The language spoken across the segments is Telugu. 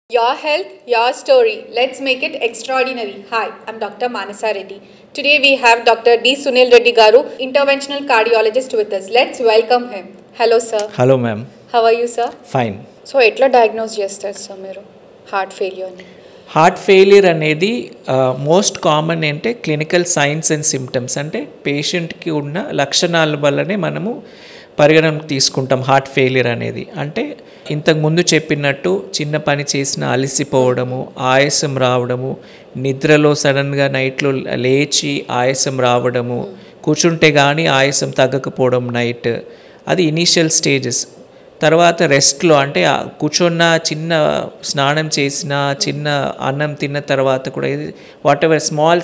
Your health, your story. Let's make it extraordinary. Hi, I'm Dr. Manasa Reddy. Today we have Dr. D. Sunil Reddy Garu, interventional cardiologist with us. Let's welcome him. Hello, sir. Hello, ma'am. How are you, sir? Fine. So, ఎట్లా diagnose చేస్తారు సార్ మీరు హార్ట్ ఫెయిల్యూర్ని? హార్ట్ ఫెయిలియర్ అనేది మోస్ట్ కామన్ అంటే క్లినికల్ సైన్స్ అండ్ సిమ్టమ్స్ అంటే పేషెంట్కి ఉన్న లక్షణాల వల్లనే మనము పరిగణనకు తీసుకుంటాం హార్ట్ ఫెయిలియర్ అనేది. అంటే ఇంతకుముందు చెప్పినట్టు చిన్న పని చేసిన అలసిపోవడము, ఆయాసం రావడము, నిద్రలో సడన్గా నైట్లో లేచి ఆయాసం రావడము, కూర్చుంటే కానీ ఆయాసం తగ్గకపోవడం నైట్, అది ఇనీషియల్ స్టేజెస్. తర్వాత రెస్ట్లో అంటే కూర్చున్న చిన్న స్నానం చేసిన చిన్న అన్నం తిన్న తర్వాత కూడా వాట్ ఎవర్ స్మాల్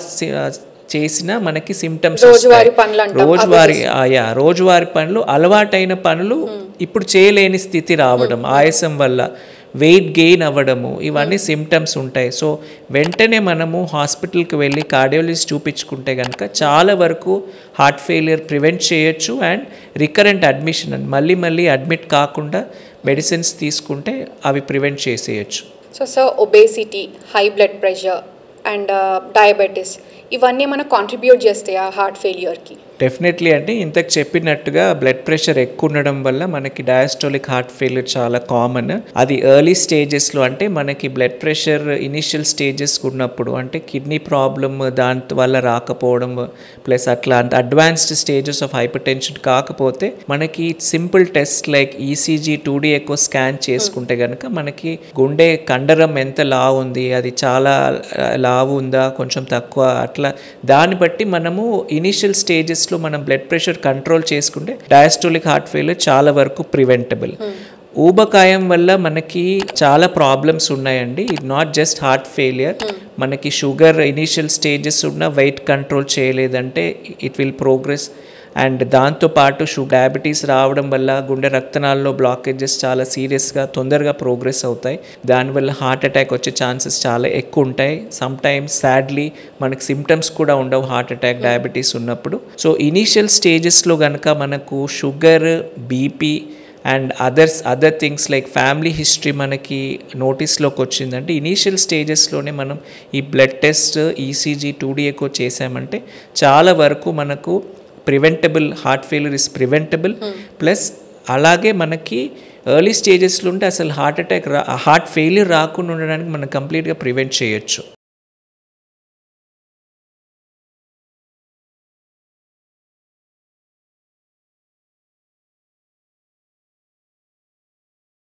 చేసిన మనకి సిమ్టమ్స్ రోజువారీ పనులు అలవాటైన పనులు ఇప్పుడు చేయలేని స్థితి రావడం, ఆయాసం వల్ల వెయిట్ గెయిన్ అవ్వడము, ఇవన్నీ సిమ్టమ్స్ ఉంటాయి. సో వెంటనే మనము హాస్పిటల్కి వెళ్ళి కార్డియాలజిస్ట్ చూపించుకుంటే కనుక చాలా వరకు హార్ట్ ఫెయిలియర్ ప్రివెంట్ చేయొచ్చు. అండ్ రికరెంట్ అడ్మిషన్ అని మళ్ళీ అడ్మిట్ కాకుండా మెడిసిన్స్ తీసుకుంటే అవి ప్రివెంట్ చేసేయచ్చు. So sir, obesity, high blood pressure and diabetes ఇవన్నీ మనకు కాంట్రిబ్యూట్ చేస్తాయి ఆ హార్ట్ ఫెయిల్యూర్కి? డెఫినెట్లీ. అంటే ఇంతకు చెప్పినట్టుగా బ్లడ్ ప్రెషర్ ఎక్కువ ఉండడం వల్ల మనకి డయాస్టోలిక్ హార్ట్ ఫెయిల్యూర్ చాలా కామన్. అది ఎర్లీ స్టేజెస్లో అంటే మనకి బ్లడ్ ప్రెషర్ ఇనిషియల్ స్టేజెస్ ఉన్నప్పుడు అంటే కిడ్నీ ప్రాబ్లమ్ దాని వల్ల రాకపోవడం ప్లస్ అట్లా అంత advanced stages of hyper tension కాకపోతే మనకి simple test like ECG 2D ఎక్కువ స్కాన్ చేసుకుంటే కనుక మనకి గుండె కండరం ఎంత లావు ఉంది, అది చాలా లావు ఉందా కొంచెం తక్కువ, అట్లా దాన్ని బట్టి మనము ఇనిషియల్ స్టేజెస్ లో మనం బ్లడ్ ప్రెషర్ కంట్రోల్ చేసుకుంటే డయాస్టోలిక్ హార్ట్ ఫెయిల్యూర్ చాలా వరకు ప్రివెంటబుల్. ఊబకాయం వల్ల మనకి చాలా ప్రాబ్లమ్స్ ఉన్నాయండి. ఇది నాట్ జస్ట్ హార్ట్ ఫెయిలియర్, మనకి షుగర్ ఇనీషియల్ స్టేజెస్ ఉన్న వెయిట్ కంట్రోల్ చేయలేదంటే ఇట్ విల్ ప్రోగ్రెస్. అండ్ దాంతోపాటు డయాబెటీస్ రావడం వల్ల గుండె రక్తనాళాల్లో బ్లాకేజెస్ చాలా సీరియస్గా తొందరగా ప్రోగ్రెస్ అవుతాయి. దానివల్ల హార్ట్ అటాక్ వచ్చే ఛాన్సెస్ చాలా ఎక్కువ ఉంటాయి. సమ్ టైమ్స్ సాడ్లీ మనకు సిమ్టమ్స్ కూడా ఉండవు హార్ట్ అటాక్ డయాబెటీస్ ఉన్నప్పుడు. సో ఇనీషియల్ స్టేజెస్లో కనుక మనకు sugar, BP and other things like family history మనకి నోటీస్లోకి వచ్చిందంటే ఇనీషియల్ స్టేజెస్లోనే మనం ఈ బ్లడ్ టెస్ట్, ఈసీజీ 2D ఎక్కువ చేసామంటే చాలా వరకు మనకు preventable, heart failure is preventable. Plus అలాగే మనకి ఎర్లీ స్టేజెస్లో ఉంటే అసలు హార్ట్ ఫెయిల్యూర్ రాకుండా ఉండడానికి మనం కంప్లీట్గా ప్రివెంట్ చేయొచ్చు.